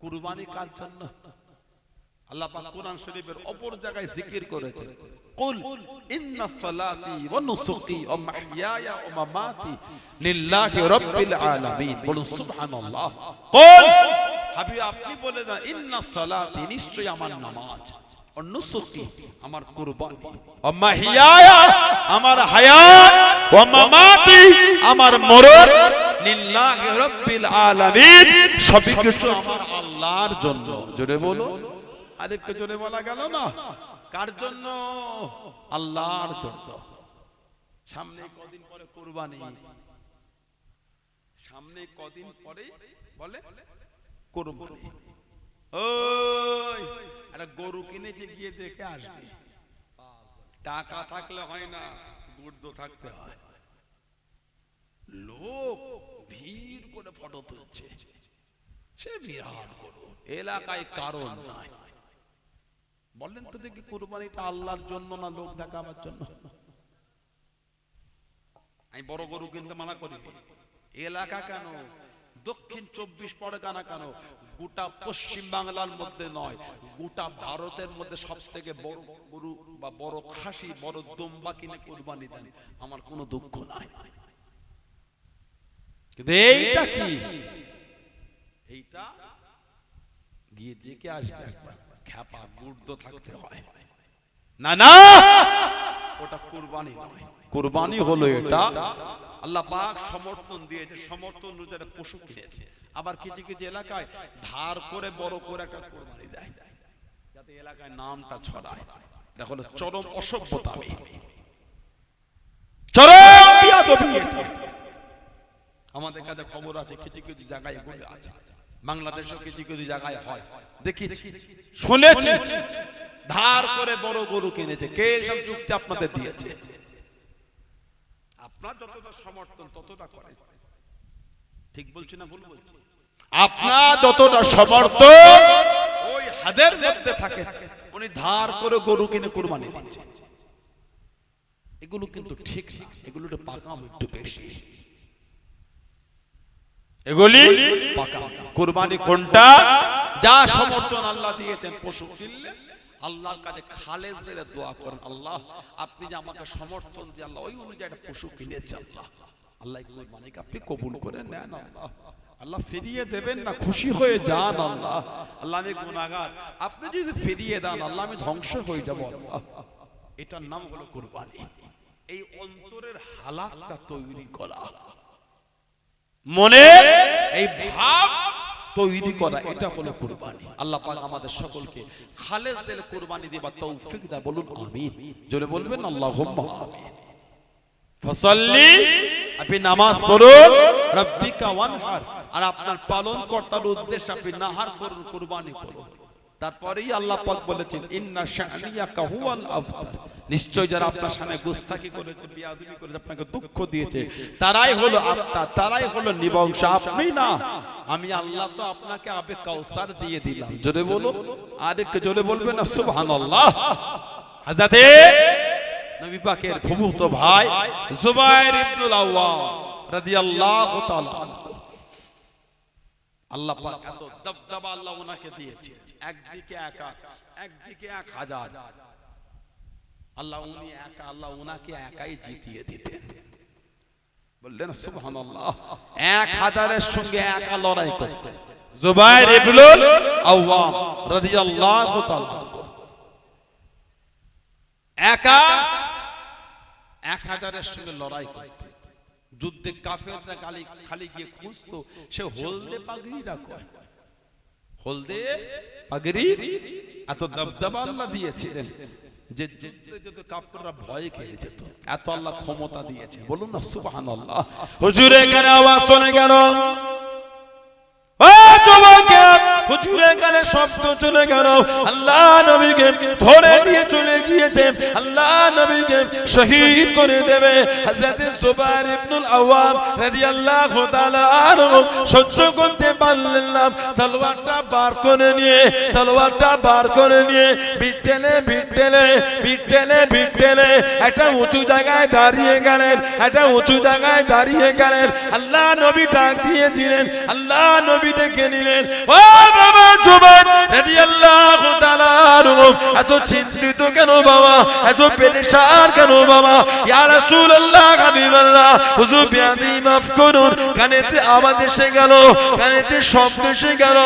কুরবানি কার জন্য? আল্লাহ পাক কোরআন শরীফের অপর জায়গায় জিকির করেছেন, কুল ইন্না সালাতি ওয়া নুসুকি ওয়া মাহইয়ায়া ওয়া মামাতি লিল্লাহি রাব্বিল আলামিন। বলুন সুবহানাল্লাহ। কুল, হাবিব আপনি বলে দেন, ইন্না সালাতি, নিশ্চয়ই আমার নামাজ, ওয়া নুসুকি, আমার কুরবানি, ওয়া মাহইয়ায়া, আমার হায়াত, ওয়া মামাতি, আমার মরণ, লিল্লাহি রাব্বিল আলামিন, সবই কিছু আমার আল্লাহর জন্য। জোরে বলো, আরেকটু জোরে বলা গেল না? কার জন্য? আল্লাহর জন্য। সামনে কদিন পরে কুরবানি, সামনে কদিন পরে বলে কুরবানি। ওই আরে গরু কিনেছে, গিয়ে দেখে আসবি। টাকা থাকলে হয় না, গুর্দ থাকতে হয়। লোক ভিড় করে ফটো তুলছে, সে বিরাট গরু, এলাকায় কারণ নাই। বললেন তো দেখি, কুরবানিটা আল্লাহর জন্য না লোক দেখাবার জন্য? আমি বড় গরু কিনতে মানা করি। এলাকা কেন, দক্ষিণ 24 পরগনা কেন, গোটা পশ্চিম বাংলার মধ্যে নয়, গোটা ভারতের মধ্যে সব থেকে বড় গরু বা বড় খাসি, বড় দুম্বা কিনে কুরবানি দেন, আমার কোনো দুঃখ নাই। কিন্তু এইটা কি, এইটা গিয়ে দেখে আসবে একবার, খ্যাপা গুর্দ থাকতে হয় না। না, ওটা কুরবানি নয়। কুরবানি হলো এটা, আল্লাহ পাক সমর্থন দিয়েছে, সমর্থন অনুযায়ী পশু কিনেছে। আবার কিছু কিছু এলাকায় ধার করে বড় করে একটা কুরবানি দেয়, যাতে এলাকায় নামটা ছড়ায়। এটা হলো চরম অসভ্যতা, চরম বিয়াদবি এটা। আমাদের কাছে খবর আছে, কিছু কিছু জায়গায় এগুলো আছে, বাংলাদেশেও কিছু কিছু জায়গায় হয়, দেখেছি, শুনেছি। ধার করে বড় গরু কিনেছে, কে সব যুক্তি আপনাদের দিয়েছে? আপনার যতটা সমর্থন ততটা করেন, ঠিক বলছি না ভুল বলছি? আপনার যতটা সমর্থন ওই হাদের মধ্যে থাকে, উনি ধার করে গরু কিনে কুরবানি দিচ্ছে। এগুলো কিন্তু ঠিক না, এগুলো পাকাম একটু বেশি। এগুলি কুরবানি কোনটা? যা সমর্থন আল্লাহ দিয়েছেন, পশু কিনলে আল্লাহর কাছে খালেস দিয়ে দোয়া করেন, আল্লাহ আপনি যে আমাকে সমর্থন দিয়ে আল্লাহ ওই অনুযায়ী একটা পশু কিনেছেন, আল্লাহ আল্লাহ কুরবানিকে আপনি কবুল করে নেন, আল্লাহ আল্লাহ ফিরিয়ে দেবেন না, খুশি হয়ে যান। আল্লাহ আল্লাহ আমি গুনাহগার, আপনি যদি ফিরিয়ে দেন আল্লাহ আমি ধ্বংস হয়ে যাব, আল্লাহ। এটার নাম হলো কুরবানি। এই অন্তরের হালাতটা তৈরি করা, মনে এই ভাব তৈরি করা, এটা হলো কুরবানি। আল্লাহ পাক আমাদের সকলকে খালেস দিলে কুরবানি দেবার তৌফিক দেয়, বলুন আমিন। জোরে বলবেন আল্লাহুম্মা আমিন। ফাসাল্লি, আপনি নামাজ পড়ুন, রাব্বিকা ওয়ানহার, আর আপনার পালনকর্তার উদ্দেশ্যে আপনি নাহার করুন, কুরবানি করুন। তারপরেই আল্লাহ পাক বলেছেন, ইন্না শানিয়াকা হুয়াল আফতার, নিশ্চয় যারা আপনার সামনে গুস্তাখি করেছে, বিয়াদবি করেছে, আপনাকে দুঃখ দিয়েছে, তারাই হলো আফতার, তারাই হলো নিবংশ, আপনি না। আমি আল্লাহ তো আপনাকে আবে কাউসার দিয়ে দিলাম। জোরে বলো, আর একটু জোরে বলবেন না সুবহানাল্লাহ। হযরতে নবী পাকের ফুফুতো ভাই জুবাইর ইবনুল আওয়াম রাদিয়াল্লাহু তাআলা আনহু, আল্লাহ পাক এত দবদবা আল্লাহ ওনাকে দিয়েছে, একদিকে একা, একদিকে 1000, আল্লাহ উনি একা, আল্লাহ ওনাকে একাই জিতিয়ে দিতেন। বললেন সুবহানাল্লাহ। 1000-এর সঙ্গে একা লড়াই করতেন জুবাইর ইবনুল আওয়াম রাদিয়াল্লাহু তাআলা, একা 1000-এর সঙ্গে লড়াই করতেন। যুদ্ধে কাফেররা খালি গিয়ে খুঁজতো, সে হলদে পাগড়িরা কয়, হলদে পাগড়ি এত দবদবা আল্লাহ দিয়েছিলেন যে যুদ্ধে কাফেররা ভয় খেয়ে যেত, এত আল্লাহ ক্ষমতা দিয়েছে। বলুন না সুবহানাল্লাহ। হুজুরে কেন আওয়াজ শুনে গেল? ও যুবকেরা, হুজুরে যেখানে শব্দ চলে গেল আল্লাহ নবীকে ধরে নিয়ে চলে গিয়েছে, আল্লাহ নবীকে শহীদ করে দেবে। হযরত জুবাইর ইবনুল আওয়াম রাদিয়াল্লাহু তাআলা আনহু সহ্য করতে পারলেন না, তলোয়ারটা বার করে নিয়ে বিটেলে একটা উঁচু জায়গায় দাঁড়িয়ে গেলেন, আল্লাহ নবী ডাক দিয়ে দিলেন, আল্লাহ নবী ডেকে নিলেন, ও বাবা জুবাইর রাদিয়াল্লাহু তাআলা আনহু, এত চিন্তিত কেন বাবা, এত পেরেশান কেন বাবা? ইয়া রাসূলুল্লাহ, হাবিবাল্লাহ, হুজুর বিয়াদি মাফ করুন, কানেতে আওয়াজ এসে গেল, কানেতে শব্দ এসে গেল,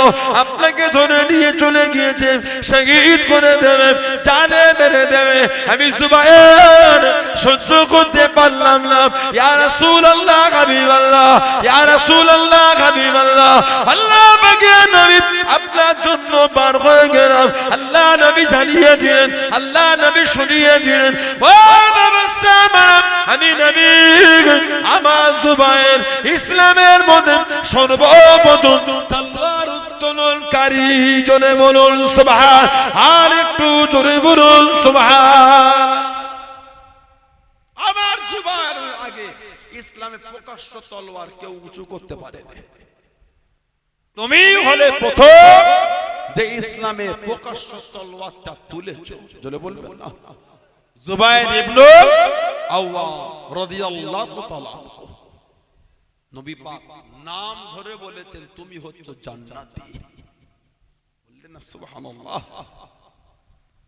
আপনাকে ধরে নিয়ে চলে গিয়েছে, শহীদ করে দেবে, জানে মেরে দেবে। আমি জুবাইর সহ্য করতে পারলাম না। ইয়া রাসূলুল্লাহ, হাবিবাল্লাহ, ইয়া রাসূলুল্লাহ, হাবিবাল্লাহ, আল্লাহ পাকের নবী আপনার জন্য বার হয়ে গেলাম। আল্লাহ নবী জানিয়ে দিলেন, আল্লাহ নবী শুনিয়ে দিলেন, ও বাবা সামা, আমি নবী আমার জুবাইর ইসলামের মধ্যে সর্বপ্রথম তলোয়ার উত্তোলনকারী। জোরে বলুন সুবহান, আর একটু জোরে বলুন সুবহান। আমার জুবাইর আগে ইসলামে প্রকাশ্য তলোয়ার কেউ উঁচু করতে পারে না। তুমি হলে প্রথম যে ইসলামে প্রকাশ্য তলোয়ারটা তুলেছো। জোরে বলবেন না? জুবাইর ইবনুল আওয়াম রাদিয়াল্লাহু তাআলা আনহু, নবী পাক নাম ধরে বলেছেন তুমি হচ্ছ জান্নাতি। বললেন না সুবহানাল্লাহ?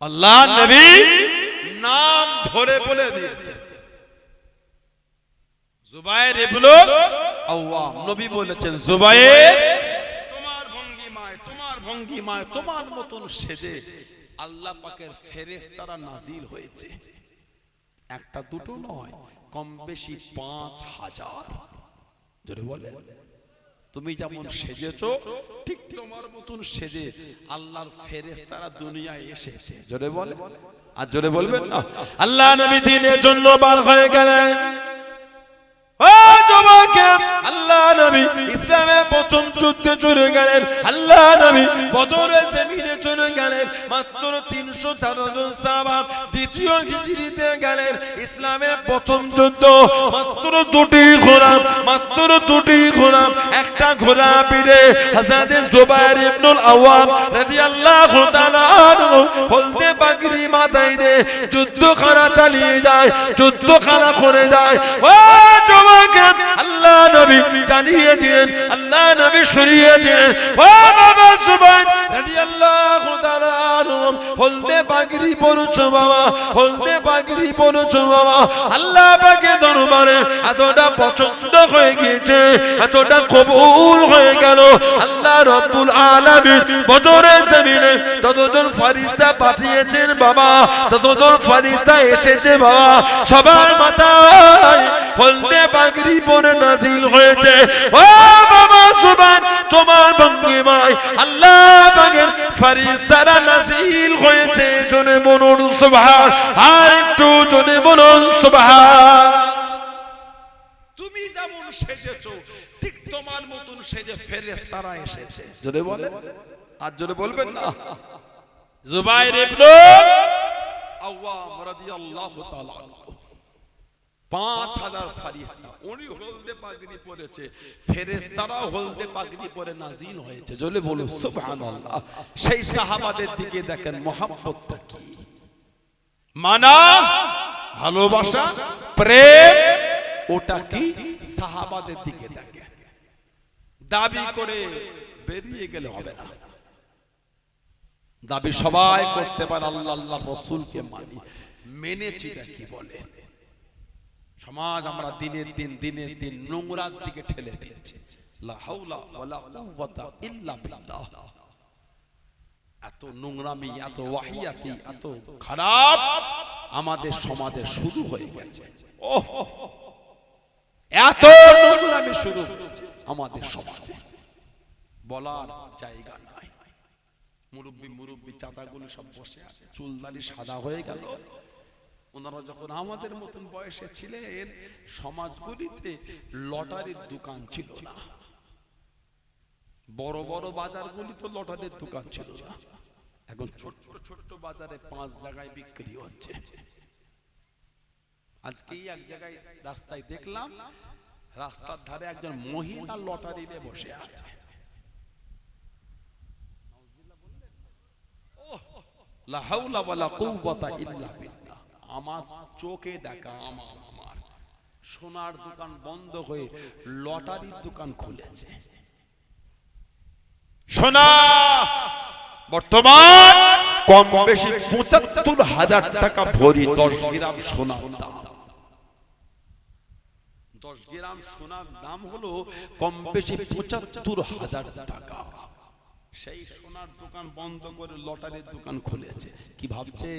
আল্লাহ নবী নাম ধরে বলে দিয়েছেন জুবাইর ইবনুল আওয়াম। নবী বলেছেন জুবাইর, তোমার ভঙ্গিমায় তোমার মতন সেজে আল্লাহ পাকের ফেরেশতারা নাজিল হয়েছে, একটা দুটো নয়, কম বেশি 5000। জোরে বলে, তুমি যেমন সেজেছো ঠিক তোমার মতন সেজে আল্লাহর ফেরেশতারা দুনিয়ায় এসেছে। জোরে বলে, আর জোরে বলবেন না? আল্লাহ নবী দ্বীনের জন্য বার হয়ে গেলেন। ও যুবক, আল্লাহ নবী ইসলামের প্রথম যুদ্ধে চলে গেলেন, আল্লাহ নবী বদরের জমিনে চলে গেলেন, মাত্র 313 জন সাহাবা দ্বিতীয় হিজরিতে গেলেন। ইসলামের প্রথম যুদ্ধ, মাত্র দুটি ঘোড়া, একটা ঘোড়া পিঠে হযরত জুবাইর ইবনুল আওয়াম রাদিয়াল্লাহু তাআলা আনহু হলদে পাগড়ি মাথায় দিয়ে যুদ্ধখানা চালিয়ে যায়, যুদ্ধখানা করে যায়। ও আল্লাহ নবী জানিয়ে দিলেন, আল্লাহ নবী শুনিয়ে দিলেন, ও বাবা জুবাইর রাদিয়াল্লাহু তাআলা আনহু, হলদে পাগড়ি পরেছো বাবা, হলদে পাগড়ি পরেছো বাবা। আল্লাহ পাকের দরবারে এতটা পছন্দ হয়ে গিয়েছে, এতটা কবুল হয়ে গেল। আল্লাহ রাব্বুল আলামিন বদরের জমিনে ততজন ফেরেশতা পাঠিয়েছেন বাবা, ততজন ফেরেশতা এসেছে বাবা, সবার মাথায় হলদে পাগড়ি পরে নাজিল হয়েছে। ও বাবা সুবহান, তোমার ভঙ্গিমায় আল্লাহ পাকের ফেরেশতারা নাজিল হয়েছে। জোরে বলুন সুবহান, আর একটু জোরে বলুন সুবহান। তুমি যেমন সেজেছো ঠিক তোমার মতন সেজে ফেরেশতারা এসেছে। জোরে বলেন, আর জোরে বলবেন না? জুবাইর ইবনুল আওয়াম রাদিয়াল্লাহু তাআলা আনহু, 5000 ফেরেশতা, উনি হলদে পাগড়ি পরেছে, ফেরেশতারা হলদে পাগড়ি পরে নাজিল হয়েছে। জোরে বলুন সুবহানাল্লাহ। সেই সাহাবাদের দিকে দেখেন মোহাব্বতটা কি, মানা, ভালোবাসা, প্রেম, ওটা কি সাহাবাদের দিকে দেখেন। দাবি করে বেরিয়ে গেলে হবে না। দাবি সবাই করতে পারে, আল্লাহ আল্লাহ রাসূলকে মানি, মেনেছিটা কি বলে? সমাজ আমরা দিনের দিন নোংরার দিকে ঠেলে দিচ্ছি। লা হাওলা ওয়ালা কুওয়াতা ইল্লা বিল্লাহ। এত নোংরামি, এত ওয়াহিয়াতি, এত খারাপ আমাদের সমাজে শুরু হয়ে গেছে। ওহ, এত নোংরামি শুরু হয়েছে আমাদের সমাজে, বলার জায়গা নাই। মুরব্বি চাচাগুলো সব বসে আছে, চুলদারি সাদা হয়ে গেল। ওনারা যখন আমাদের মতন বয়সে ছিলেন, সমাজগুলিতে লটারির দোকান ছিল না। বড় বড় বাজারগুলি তো লটারির দোকান ছিল না, এখন ছোট্ট ছোট্ট বাজারে 5 জায়গায় বিক্রি হচ্ছে। আজকেই এক জায়গায় রাস্তায় দেখলাম, রাস্তার ধারে একজন মহিলা লটারি নিয়ে বসে আছে। লা হাওলা ওয়ালা কুওয়াতা ইল্লা বিল্লাহ। আমার চোখে দেখা, আমার সোনার দোকান বন্ধ হয়ে লটারির দোকান খুলেছে। সোনা বর্তমান কম বেশি ৭৫,০০০ টাকা ভরি। 10 গ্রাম সোনার দাম, 10 গ্রাম সোনার দাম হলো কম বেশি ৭৫,০০০ টাকা। সেই সোনার দোকান বন্ধ করে লটারির দোকান খুলেছে। কি ভাবছে?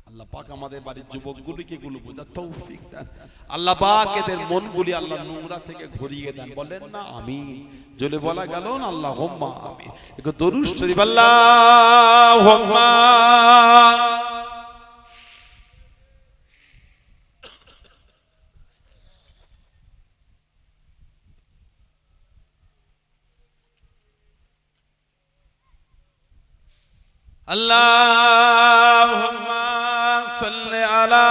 আল্লাহ পাক আমাদের বাড়ির যুবকগুলিকে গুলো বোঝার তৌফিক দেন। আল্লাহ পাক এদের মনগুলি আল্লাহ নোংরা থেকে ঘুরিয়ে দেন। বলেন না আমিন? জলে বলা গেল না আল্লাহুম্মা আমিন। একটু দরুদ শরীফ আল্লাহুম্মা আল্লাহুম্মা সাল্লি আলা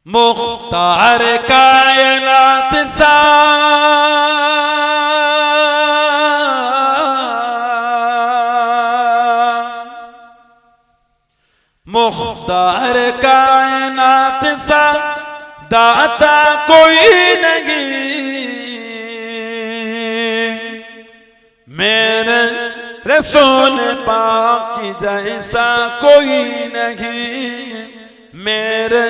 मुख्तार कायनात सा मुख्तार कायनात सा दाता कोई नहीं, मेरे रसूल पाक जैसा कोई नहीं, मेरे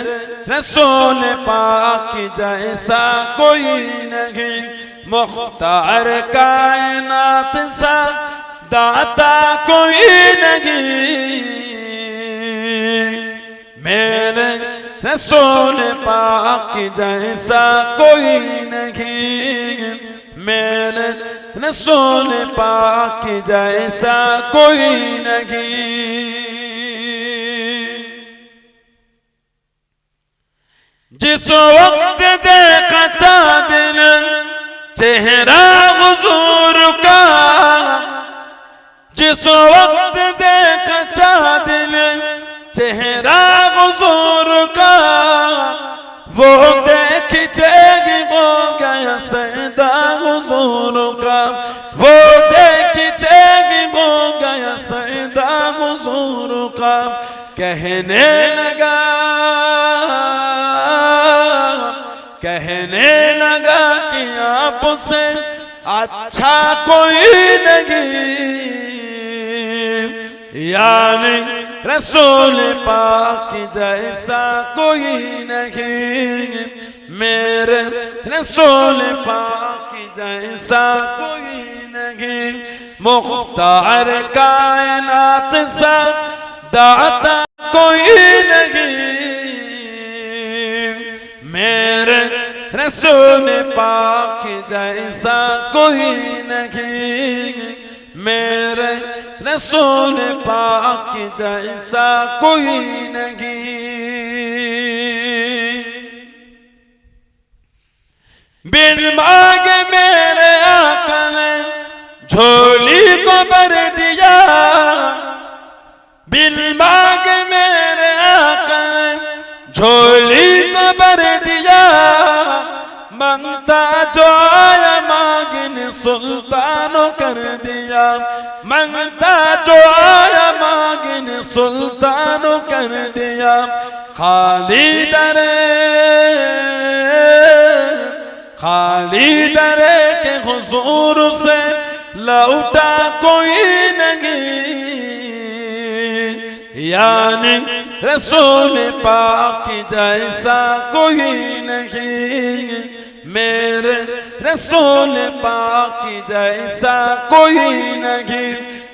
रसूल पाक जैसा कोई नहीं। मुख्तार कायनात सा दाता कोई नहीं, मेरे रसूल पाक जैसा कोई नहीं, मेरे रसूल पाक जैसा कोई नहीं। जिस वक्त देखा चाँद ने चेहरा हुजूर का, जिस वक्त देखा चाँद ने चेहरा हुजूर का, वो देखते ही हो गया सजदा हुजूर का, वो देखते ही हो गया सजदा हुजूर का। कहने लगा, कहने लगा कि आपसे अच्छा कोई नहीं, यानी रसूल पाक जैसा कोई नहीं, मेरे रसूल पाक जैसा कोई नहीं। मुख्तार कायनात सा दाता कोई नहीं, मेरे रसूल पाक जैसा कोई नहीं, मेरे रसूल पाक जैसा कोई नहीं। बिन मांगे मेरे आका ने झोली को भर दिया, बिन मांगे मेरे आका ने झोली को भर दिया। मांगता जो आया मांगने सुल्तानों कर दिया, मांगता जो आया मांगने सुल्तानों कर दिया। खाली दरे के हुजूर से लौटा कोई नहीं, यानी रसूल पाक जैसा कोई नहीं, मेरे रसूल पाक जैसा कोई नहीं।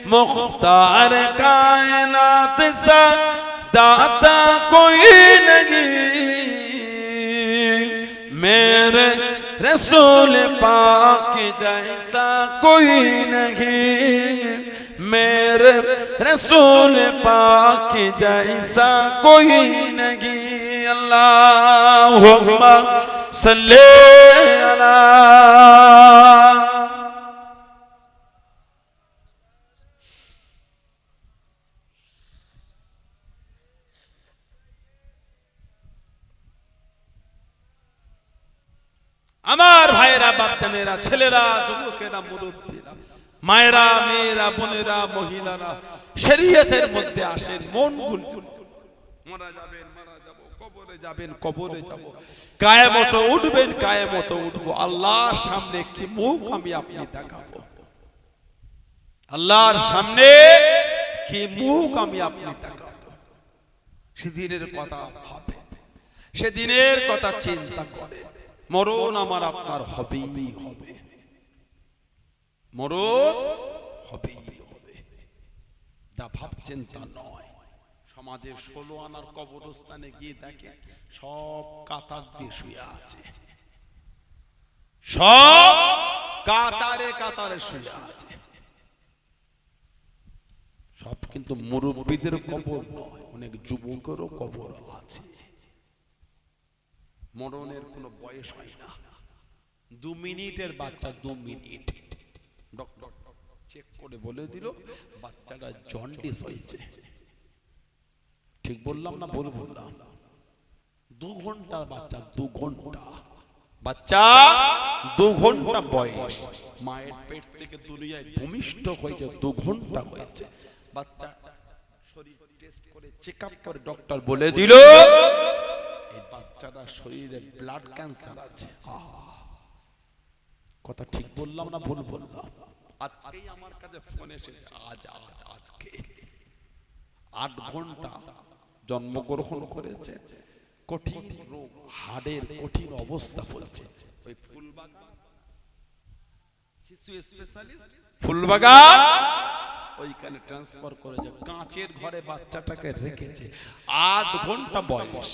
मुख्तार कायनात सा दाता कोई नहीं, मेरे रसूल पाक जैसा कोई नहीं, मेरे रसूल पाक जैसा कोई नहीं। अल्लाहुम्मा सल्ली अला। আমার ভাইরা, বাচ্চানেরা, ছেলেরা, যুবকেরা, মুরব্বীরা, মায়েরা, মেয়েরা, বোনেরা, মহিলারা, শরীয়তের মধ্যে আসেন। মন গুল মারা যাবেন, মারা যাব, কবরে যাবেন, কবরে যাব, কিয়ামতে উঠবেন, কিয়ামতে উঠবো। আল্লাহর সামনে কি মুখ আমি আপনি দেখাবো? আল্লাহর সামনে কি মুখ আমি আপনি দেখাবো? সেদিনের কথা ভাবেন, সেদিনের কথা চিন্তা করেন। মরণ আমার আপনার হবেই হবে, মরণ হবেই হবে। তা ভাবছেন তা নয়। সমাজের 16 আনার কবরস্থানে গিয়ে দেখে সব কাতার দিয়ে শুয়ে আছে, সব কাতারে কাতারে শুয়ে আছে। সব কিন্তু মুরব্বীদের কবর নয়, অনেক যুবকেরও কবর আছে। মরণের কোনো বয়স হয় না। 2 মিনিটের বাচ্চা, 2 মিনিট ডক্টর চেক করে বলে দিল বাচ্চাটা জন্ডিস হয়েছে। ঠিক বললাম না ভুল বললাম? 2 ঘন্টার বাচ্চা, 2 ঘন্টা বাচ্চা, 2 ঘন্টা বয়স, মায়ের পেট থেকে দুনিয়ায় ভূমিষ্ঠ হয়েছে, 2 ঘন্টা হয়েছে। বাচ্চা শরীর টেস্ট করে চেকআপ করে ডক্টর বলে দিল এই বাচ্চাটার শরীরে ব্লাড ক্যান্সার আছে। কথা ঠিক বললাম না ভুল বললাম? আজকেই আমার কাছে ফোন এসেছে, আজকে 8 ঘন্টা জন্মগ্রহণ করেছে, কঠিন রোগ, হাড়ের কঠিন অবস্থা বলছে। ওই ফুলবাগান শিশু স্পেশালিস্ট ফুলবাগান ওইখানে ট্রান্সফার করে যে কাঁচের ঘরে বাচ্চাটাকে রেখেছে। 8 ঘন্টা বয়স,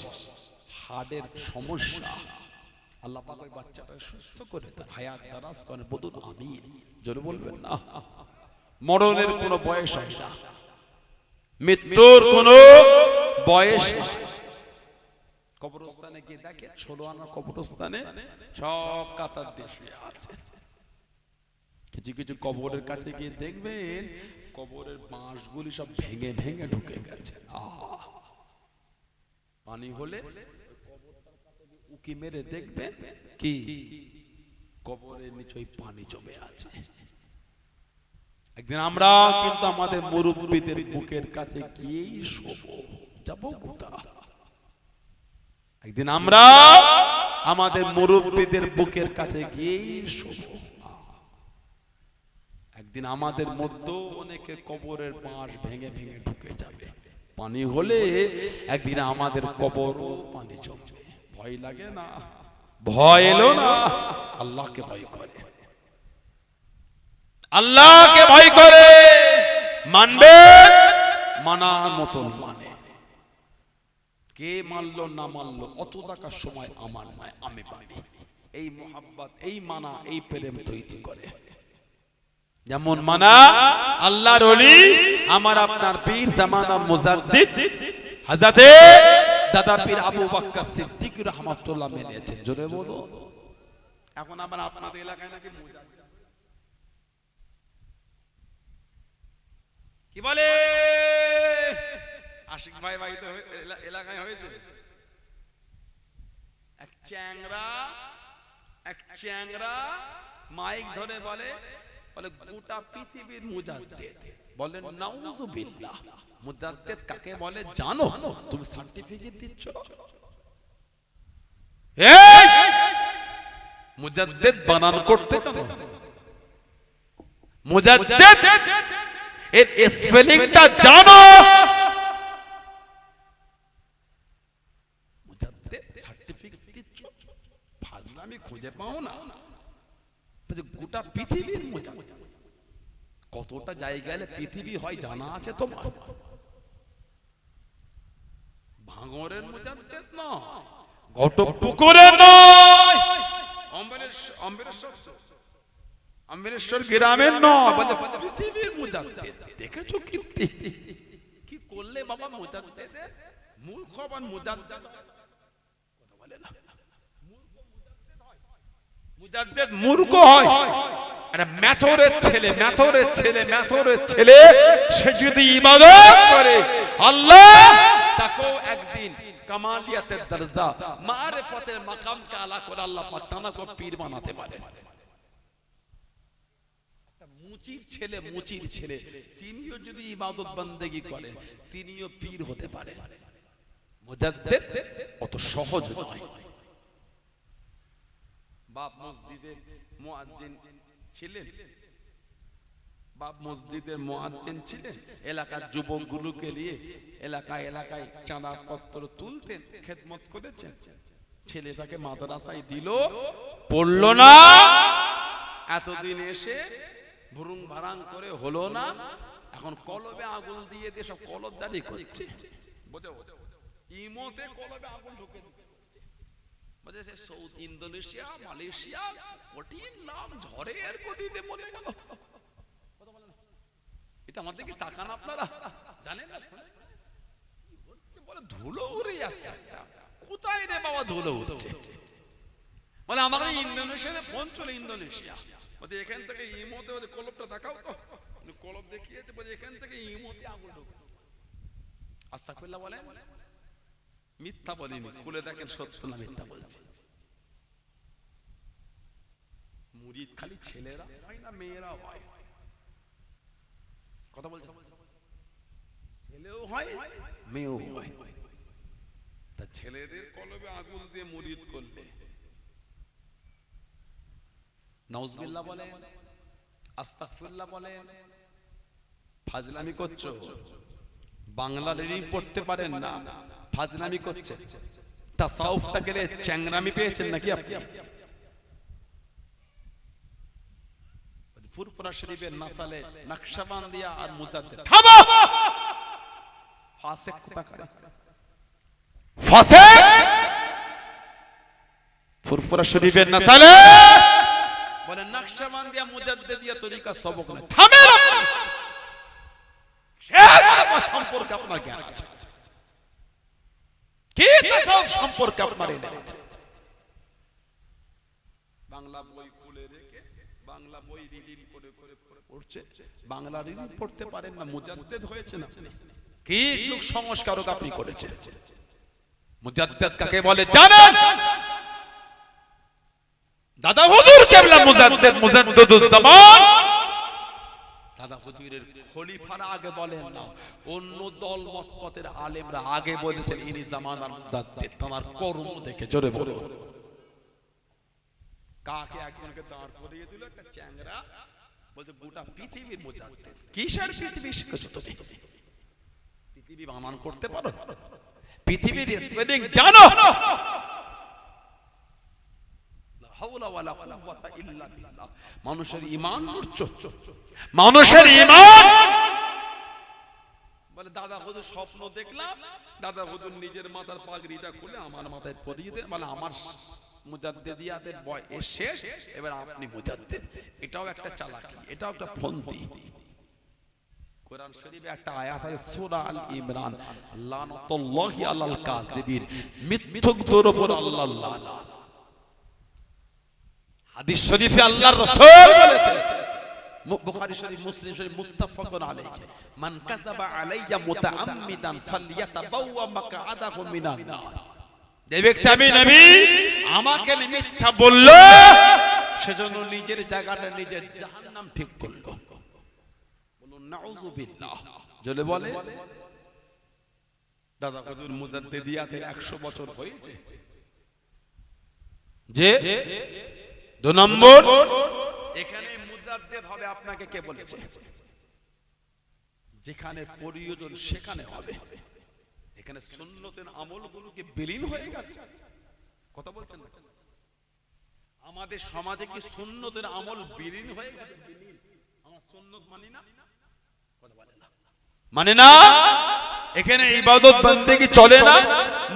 হাড়ের সমস্যা। আল্লাহ পাক ওই বাচ্চাটা সুস্থ করে তার হায়াত দারাজ করেন। বলুন আমিন, জোরে বলবেন না। মরণের কোনো বয়স হয় না, মৃত্যুর কোনো বয়স নেই। কবরস্থানে গিয়ে দেখে 16 আনার কবরস্থানে সব কাতার দিয়ে শুয়ে আছে। কিছু কিছু কবরের কাছে গিয়ে দেখবেন কবরের বাঁশগুলি সব ভেঙে ভেঙে ঢুকে গেছে। পানি হলে উকি মেরে দেখবেন কি কবরের নিচে পানি জমে আছে। একদিন আমরা কিন্তু আমাদের মুরব্বীদের বুকের কাছে গিয়েই শোবো, যাবো কোথায়? একদিন আমরা আমাদের মুরব্বীদের বুকের কাছে গিয়েই শোবো। একদিন আমাদের মধ্যে অনেকে কবরের বাঁশ ভেঙে ভেঙে ঢুকে যাবে। পানি হলে একদিন আমাদের কবরও পানি জমবে। ভয় লাগে না? ভয় এলো না? আল্লাহকে ভয় করে, আল্লাহকে ভয় করে মানবে, মানার মতন মানে। কে মানলো না মানলো অত টাকার সময় আমার নয়, আমি মানি। এই মোহাব্বত, এই মানা, এই প্রেম তৈরি করে। যেমন মানা আল্লাহর ওলি আমার আপনার পীর জামানার মুজাদ্দিদ হযরতে দাদা পীর আবু বকর সিদ্দিক রাহমাতুল্লাহ মেনেছেন। জোরে বলো। এখন আবার আপনাদের এলাকায় নাকি মুজাদ্দিদ কি বলে? আশিক ভাই বাড়িতে এলাকায় হয়েছে এক চ্যাংরা মাইক ধরে বলে গোটা পৃথিবীর মুজাদ্দিদ। বলেন নাউযুবিল্লাহ। মুজাদ্দিদ কাকে বলে জানো? তুমি সার্টিফিকেট দিচ্ছ? এই মুজাদ্দিদ বানান করতে জানো? মুজাদ্দিদ এর স্পেলিংটা জানো? মুজাদ্দিদ সার্টিফিকেট দিচ্ছ, ফাজলামি খুঁজে পাও না। গোটা পৃথিবীর মুজাদ্দিদ, কতটা জায়গায় পৃথিবী হয় জানা আছে তোমার? ভাঙরের মুজাদ্দিদ না, ঘটপুকুরে নয়, অমরেশ্বর গ্রামের নয়, বলে পৃথিবীর মুজাদ্দিদ। দেখেছো কি করলে বাবা মুজাদ্দিদের? মূর্খ বা মুজাদ্দিদ বলে না, মুজাদ্দিদ মূর্খ হয়। আরে মেথরের ছেলে সে যদি ইবাদত করে আল্লাহ তাকেও একদিন কামালিয়াতের দরজা মারিফতের মাকামকে আলা করে আল্লাহ পাক তাকে পীর বানাতে পারে। মুচির ছেলে তিনিও যদি ইবাদত বান্দেগি করে তিনিও পীর হতে পারে। মুজাদ্দিদ অত সহজ নয়। বাপ মসজিদের মুয়াজ্জিন ছিলেন, এলাকার যুবকগুলোকে নিয়ে এলাকায় চাঁদা পত্র তুলতেন, খেদমত করেছেন। ছেলেটাকে মাদ্রাসায় দিল, পড়লো না, এতদিন এসে ভুরুং ভারাং করে হলো না, এখন কলবে আগুন দিয়ে সব কলব জারি করছে। ইমোতে কলবে আগুন ঢুকে দিচ্ছে, ইন্দোনেশিয়া, মালয়েশিয়া, কঠিন নাম ঝড়ের গতিতে বলে গেল। এটা আমাদের কি তাকান আপনারা জানেন না? বলে ধুলো উড়ে যাচ্ছে। কোথায় রে বাবা ধুলো উঠছে? মানে আমাদের ইন্দোনেশিয়াতে ফোন চলে, ইন্দোনেশিয়া বলছে এখান থেকে ইমোতে কলবটা দেখাও তো। কলব দেখিয়েছে, বলে এখান থেকে ইমোতে আগুন ঢুকে। আস্তাগফিরুল্লাহ বলেন, মিথ্যা বলিনি, খুলে দেখেন সত্য না মিথ্যা বলছি। মুরিদ খালি ছেলেরা হয় না মেয়েরা হয়? কথা বলছেন? ছেলেও হয় মেয়েও হয়। তা ছেলেদের কলবে আগুন দিয়ে মুরিদ করলে নাউজুবিল্লাহ বলেন, আস্তাগফিরুল্লাহ বলেন, ফাজলামি করছো। বাংলা রিডিং পড়তে পারেন না, ফাজলামি করছে। তাসাউফটা গেলে চ্যাংরামি পেয়েছেন নাকি আপনি? ফুরফুরা শরীফের নাসালে নকশবন্দিয়া আর মুজাদ্দিদ। থামো! ফাসিক কোথাকার, ফাসিক! ফুরফুরা শরীফের নাসালে বলে নকশবন্দিয়া মুজাদ্দিদিয়া তরিকা সবক না। থামেন আপনি! শেখ সম্পর্কে আপনার জ্ঞান আছে কি? তাসাউফ সম্পর্কে আপনার জ্ঞান আছে? বাংলা বই খুলে রেখে বাংলা বই রিডিং করে পড়ছে, বাংলা রিডিং পড়তে পারেন না, মুজাদ্দিদ হয়েছেন আপনি। কি যুগ সংস্কারক আপনি করেছেন? মুজাদ্দিদ কাকে বলে জানেন? দাদা হুজুর কেবলা মুজাদ্দিদ, মুজাদ্দিদুজ জামান। দাদা হুজুরের খলিফারা আগে বলেন না, অন্য দল মতপথের আলেমরা আগে বলেছেন ইনি জামানার মুজাদ্দিদ। তার কর্ম দেখে জোরে বলো। কাকে একজনকে দাঁড় করিয়ে দিল একটা চ্যাংরা, বলছে গোটা পৃথিবীর মুজাদ্দিদ। কিসের পৃথিবী শিখেছো তুমি? পৃথিবী বানান করতে পারো? পৃথিবীর স্পেলিং জানো? লা হাওলা ওয়ালা কুওয়াতা ইল্লা বিল্লাহ। মানুষের ঈমান করছো, মানুষের ঈমান। বলে দাদা হুজুর স্বপ্ন দেখলাম, দাদা হুজুর নিজের মাথার পাগড়িটা খুলে আমার মাথায় পরিয়ে দেন, মানে আমার মুজাদ্দিদিয়াতের বয়স শেষ, এবার আপনি মুজাদ্দিদ। এটাও একটা চালাকি, এটাও একটা ফন্দি। কোরআন শরীফে একটা আয়াত আছে সূরা আল ইমরান, লানাতুল্লাহি আলাল কাযিবিন, মিথ্যুকদের উপর আল্লাহর লানত। হাদিস শরীফে আল্লাহর রাসূল বলেছেন, বুখারী শরীফ, মুসলিম শরীফ, মুত্তাফাকুন আলাইহি, মান কাযাবা আলাইয়া মুতাআম্মিদান ফালইয়াতাবাওয়া মাকআদাহু মিনান নার। যে ব্যক্তি আমি নবী আমাকে মিথ্যা বলল, সেজন্য নিজের জায়গাটা নিজের জাহান্নাম ঠিক করলো। বলুন নাউযুবিল্লাহ। জলে বলে দাদা হুজুর মুজাদ্দিদিয়াতে 100 বছর হয়েছে। যে 2 নম্বর, এখানে মুজাদ্দিদ হবে আপনাকে কে বলেছে? যেখানে প্রয়োজন সেখানে হবে। এখানে সুন্নতের আমলগুলোকে বিলীন হয়ে গেছে। কথা বলছেন না? আমাদের সমাজে কি সুন্নতের আমল বিলীন হয়ে গেছে? আমরা সুন্নত মানি না, কথা বলে না, মানে না। এখানে ইবাদত বন্দেগি চলে না,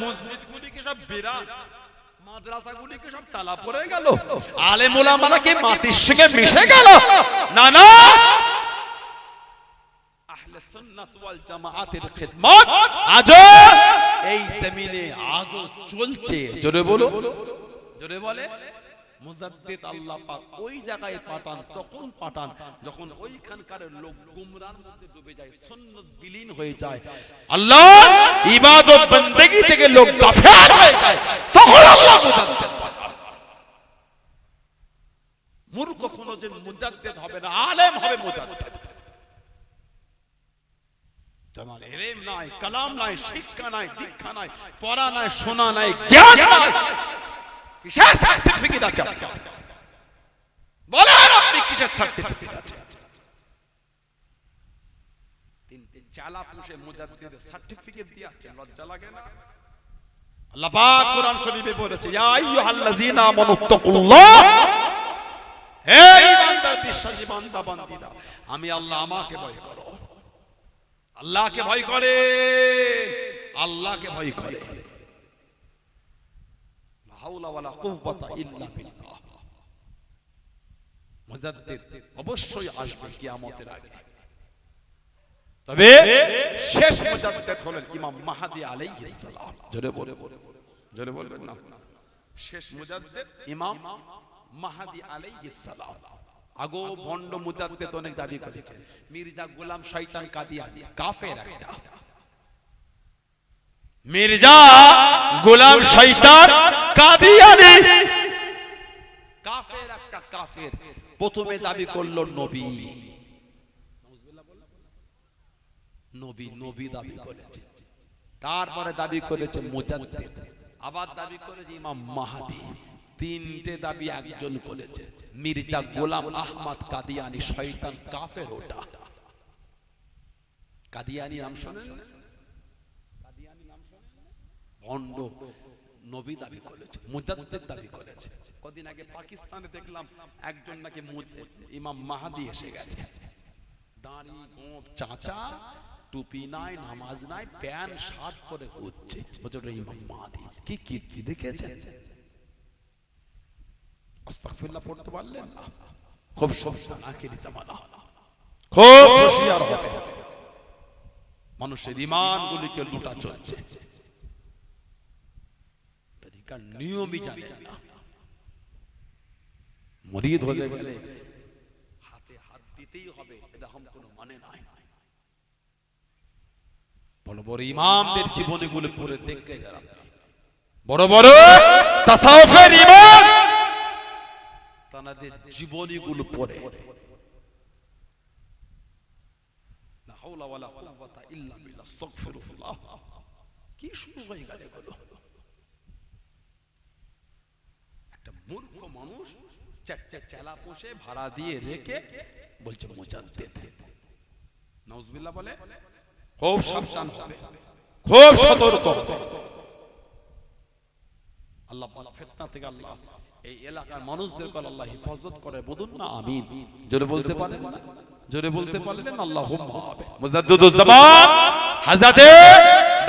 মসজিদগুলি কি সব বিরাট? মাদ্রাসাগুলিকে সব তালা পড়ে গেল, আলেম ওলামারা কি মাটির সঙ্গে মিশে গেল? না না, আহলে সুন্নাত ওয়াল জামাআতের খিদমত আজও এই জমিনে আজও চলছে। জোরে বলো, জোরে বলে। মুজাদ্দিদ আল্লাহ পাক ওই জায়গায় পাঠান, তখন পাঠান যখন ওইখানকার লোক গুমরার মধ্যে ডুবে যায়, সুন্নাত বিলীন হয়ে যায়, আল্লাহ ইবাদত বندگی থেকে লোক গাফিল হয়ে যায়, তখন আল্লাহ মুজাদ্দিদ পাঠান। মূর্খ কোনদিন মুজাদ্দিদ হবে না, আলেম হবে মুজাদ্দিদ। জানার ইলম নাই, কালাম নাই, শিক্ষা নাই, দীক্ষা নাই, পড়া নাই, শোনা নাই, জ্ঞান নাই, কিসের সার্টিফিকেট আছে? বলেন আপনি কিসের সার্টিফিকেট আছে? তিনটে চালা পুষে মুজাদ্দিদের সার্টিফিকেট দিয়েছে, লজ্জা লাগে না? আল্লাহ পাক কোরআন শরীফে বলেছে, ইয়া আইয়ুহাল্লাযীনা আমানুত্তাকুল্লাহ, হে ঈমানদার বিশ্বাসী বান্দা বান্দীরা, আমি আল্লাহ, আমাকে ভয় করো। আল্লাহকে ভয় করে, আল্লাহকে ভয় করে। লা হাওলা ওয়ালা কুওয়াতা ইল্লা বিল্লাহ। মুজাদ্দিদ অবশ্যই আসবে কিয়ামতের আগে, তবে শেষ মুজাদ্দিদ হলেন ইমাম মাহদী আলাইহিস সালাম। জোরে বলে, জোরে বলবেন না? শেষ মুজাদ্দিদ ইমাম মাহদী আলাইহিস সালাম। আগো ভণ্ড মুজাদ্দিদ অনেক দাবি করেছে, মির্জা গোলাম শয়তান কাদিয়ানী কাফের একটা। মির্জা গোলাম শয়তান কাদিয়ানী কাফের একটা, কাফের। প্রথমে দাবি করলো নবী, নবী নবী দাবি করেছে, তারপরে দাবি করেছে মুজাদ্দিদ, আবার দাবি করেছে ইমাম মাহদী। তিনটে দাবি একজন করেছে, মির্জা গোলাম আহমদ কাদিয়ানী শয়তান কাফের। ওটা কাদিয়ানী নাম শোনেন? কাদিয়ানী নাম শোনেন? ভণ্ড নবী দাবি করেছে, মুজাদ্দিদ দাবি করেছে। কদিন আগে পাকিস্তানে দেখলাম একজন নাকি ইমাম মাহদী এসে গেছে, দাড়ি গোঁফ চাচা, টুপি নাই, নামাজ নাই, প্যান্ট শার্ট পরে ঘুরছে, বলছে ইমাম মাহদী। কি কীর্তি দেখেছেন? আস্তাগফিরুল্লাহ পড়তে পারলেন না? খুব সাবধান, আখিরি জামানা, খুব হুঁশিয়ার হবে। মানুষের ঈমানগুলিকে লুটা চলছে, তরিকার নিয়মই জানেন না। মুরিদ হয়ে গেলে হাতে হাত দিতেই হবে, এরকম কোনো মানে নাই। বড় বড় ইমামদের জীবনীগুলো পড়ে দেখে যারা, বড় বড় তাসাউফের ইমাম, তাদের জীবনীগুলো পড়ে, লা হাওলা ওয়ালা কুওয়াতা ইল্লা বিল্লাহ, আস্তাগফিরুল্লাহ। কি শুরু হয়ে গেল এগুলো? একটা মূর্খ মানুষ চারটে চেলা পোষে ভাড়া দিয়ে রেখে বলছে মুজাদ্দিদ। নাউজুবিল্লাহ বলে। খুব সাবধান হবে, খুব সতর্ক হবে। আল্লাহ পাক ফিতনা থেকে আল্লাহ এই এলাকার মানুষদেরকে আল্লাহ হেফাজত করে, বলুন না আমিন। জোরে বলতে পারেন না? জোরে বলতে পারলেন আল্লাহুম্মা আমিন। মুজাদ্দিদুজ জামান হযরতে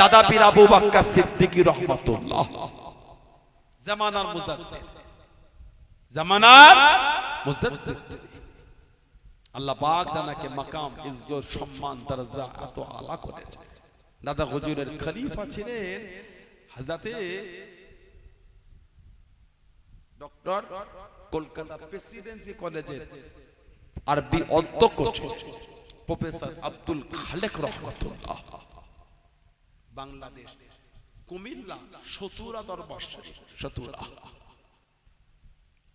দাদা পীর আবু বকর সিদ্দিকী রাহমাতুল্লাহ, জামানার মুজাদ্দিদ, জামানার মুজাদ্দিদ। আল্লাহ পাক জানাকে মাকাম, ইজ্জত, সম্মান, দরজা এত আলা করেছে। দাদা হুজুরের খলিফা ছিলেন হযরতে ডক্টর, কলকাতা প্রেসিডেন্সি কলেজের আরবি অধ্যক্ষ ছিলেন প্রফেসর আব্দুল খালেক রহমাতুল্লাহ। বাংলাদেশ কুমিল্লা সতুরা দরবার শরীফ, সতুরা,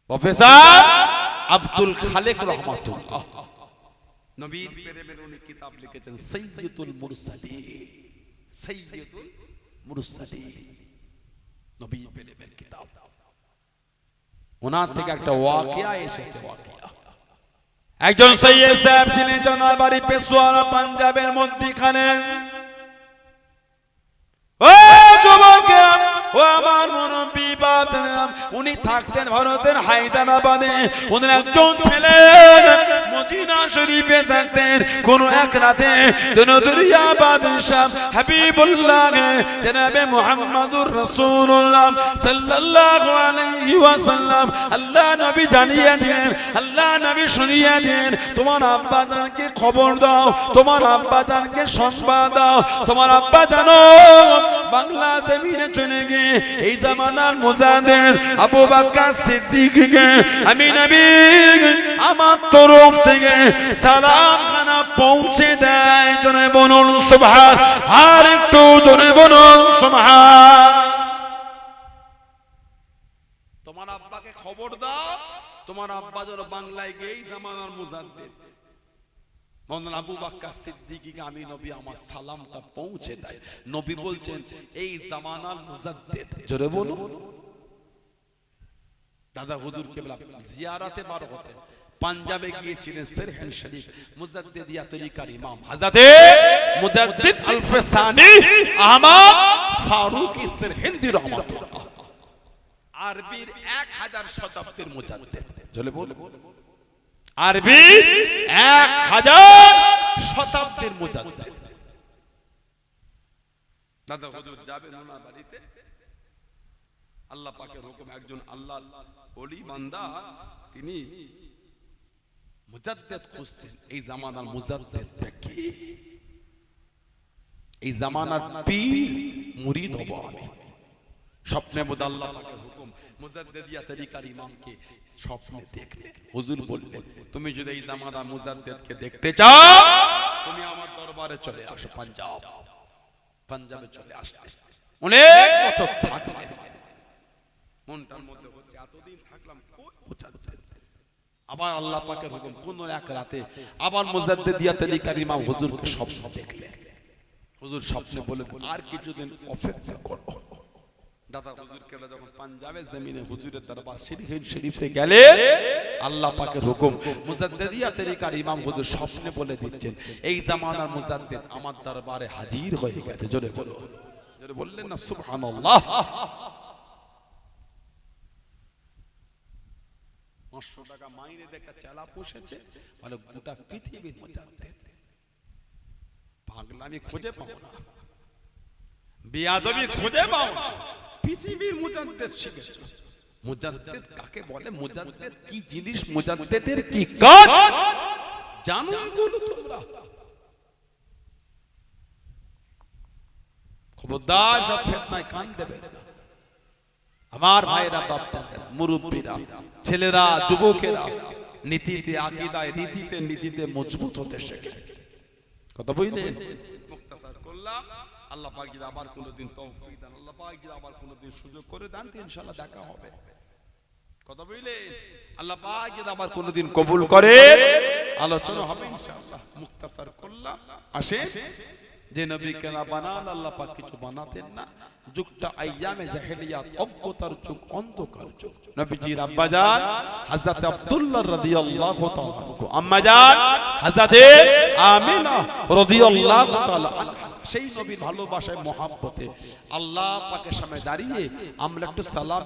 প্রফেসর আব্দুল খালেক রহমাতুল্লাহ। নবীর প্রেমের উনি কিতাব লিখেছেন সাইয়্যিদুল মুরসালিন, সাইয়্যিদুল মুরসালিন, নবীর প্রেমের কিতাব। ওনার থেকে একটা ওয়াকিয়া এসেছে, ওয়াকিয়া। একজন সৈয়দ সাহেব ছিলেন জনাবাড়ি পেশোয়ারা, পাঞ্জাবের মধ্যখানে। ও যুবকেরা, ও আমার মুরব্বি বাপ উনি থাকতেন ভারতের হায়দ্রাবাদে। ওদের একজন ছেলে মদিনা শরীফে থাকতেন। কোন এক রাতে দুনিয়া বাদশাহ হাবিবুল্লাহ জনাবে মুহাম্মদুর রাসূলুল্লাহ সাল্লাল্লাহু আলাইহি ওয়াসাল্লাম আল্লাহ নবী জানিয়ে দিলেন, আল্লাহ নবী শুনিয়ে দিলেন, তোমার আব্বা জানকে খবর দাও, তোমার আব্বা জানকে সংবাদ দাও, তোমার আব্বা জানো বাংলা জমিনে চলে গিয়ে এই জামানার মুজাদ্দিদ আবু বকর সিদ্দিককে আমি নবী আমার তরফ থেকে সালাম খানা পৌঁছে দেয়। জোরে বলুন সুবহান, আর একটু জোরে বলুন সুবহান। তোমার আব্বাকে খবর দাও, তোমার আব্বা যেন বাংলায় গিয়ে এই জামানার মুজাদ্দিদ মওলানা আবু বকর সিদ্দিকীকে আমি নবী আমার সালামটা পৌঁছে দেয়। নবী বলছেন এই জামানার মুজাদ্দিদ, জোরে বলুন। দাদা হুজুর কেবলা জিয়ারাতে বার হতেন, পাঞ্জাবে গিয়েছিলেন সিরহিন শরীফ মুজাদ্দিদিয়া তরিকার ইমাম হযরত মুজাদ্দিদ আল-ফসানি আহমদ ফারুকি সিরহিন্দি রাহমাতুল্লাহ, আরবির 1000 শতাব্দীর মুজাদ্দিদ, জোরে বলুন। আরবি 1000 শতাব্দীর মুজাদ্দিদ। দাদা হুজুর যাবেন ওনার বাড়িতে, আল্লাহ পাকের হুকুম একজন আল্লাহর ওলি বান্দা তিনি মুজাদ্দিদ খুঁজছেন। এই জামানার মুজাদ্দিদটা কি? এই জামানার পীর মুরিদ হব আমি। স্বপ্নে বোধ আল্লাহ পাকের হুকুম মুজাদ্দিদিয়া তরিকার ইমামকে স্বপ্নে দেখলেন। হুজুর বললেন তুমি যদি এই জামানার মুজাদ্দিদকে দেখতে চাও তুমি আমার দরবারে চলে আসো। পাঞ্জাবে চলে আসলে অনেক বছর থাকলেন। মনটার মধ্যে হচ্ছে এতদিন থাকলাম কই মুজাদ্দিদ। আবার আল্লাহ পাকের হুকুম কোন এক রাতে আবার মুজাদ্দিদিয়া তরিকার ইমাম হুজুরকে স্বপ্ন দেখলেন। হুজুর স্বপ্নে বলেন আর কিছুদিন অপেক্ষা করো। দাদা হুজুর কেবলা যখন পাঞ্জাবে জমিনে হুজুরের দরবার শরীফে গেলেন, আল্লাহ পাকের হুকুম মুজাদ্দিদিয়া তরিকার ইমাম হুজুর স্বপ্নে বলে দিচ্ছেন এই জামানার মুজাদ্দিদ আমার দরবারে হাজির হয়ে গেছে। জোরে বলো, জোরে বললেন না সুবহানাল্লাহ। 500 টাকা মাইনে দেখা চালা পুষেছে বলে গোটা পৃথিবীর মুজাদ্দিদ। পাগলামি খুঁজে পাও না, বিয়াদবি খুঁজে পাও না, পৃথিবীর মুজাদ্দিদ শিখেছো। মুজাদ্দিদ কাকে বলে, মুজাদ্দিদ কি জিনিস, মুজাদ্দিদের কি কাজ জানো এগুলো তোমরা? খবরদার সব ফিতনায় কান দেবে না। আমার ভাইরা, বাপদাদারা, মুরব্বীরা, ছেলেরা, যুবকেরা নীতিতে, আকীদায়, নীতিতে মজবুত হতে শেখে। কথা বুঝলেন? মুক্তাসার করলাম। আল্লাহ পাক যদি আবার কোনোদিন তৌফিক দেন, আল্লাহ পাক যদি আবার কোনোদিন সুযোগ করে দেন তো ইনশাআল্লাহ দেখা হবে। কথা বুঝলেন? আল্লাহ পাক যদি আবার কোনোদিন কবুল করে আলোচনা হবে ইনশাআল্লাহ। মুক্তাসার করলাম। আসে যে নবীকে না বানান আল্লাহ পাক কিছু বানাতেন না। যুগটা আইয়ামে জাহেলিয়াত, অজ্ঞতার যুগ, অন্ধকার যুগ। নবীজির আব্বা জান হযরত আব্দুল্লাহ রাদিয়াল্লাহু তাআলা আনহু, আম্মা জান হযরত আমিনা রাদিয়াল্লাহু তাআলা আনহা, সেই নবীর ভালোবাসায় মহব্বতে আল্লাহ পাকের সামনে দাঁড়িয়ে আমরা একটু সালাম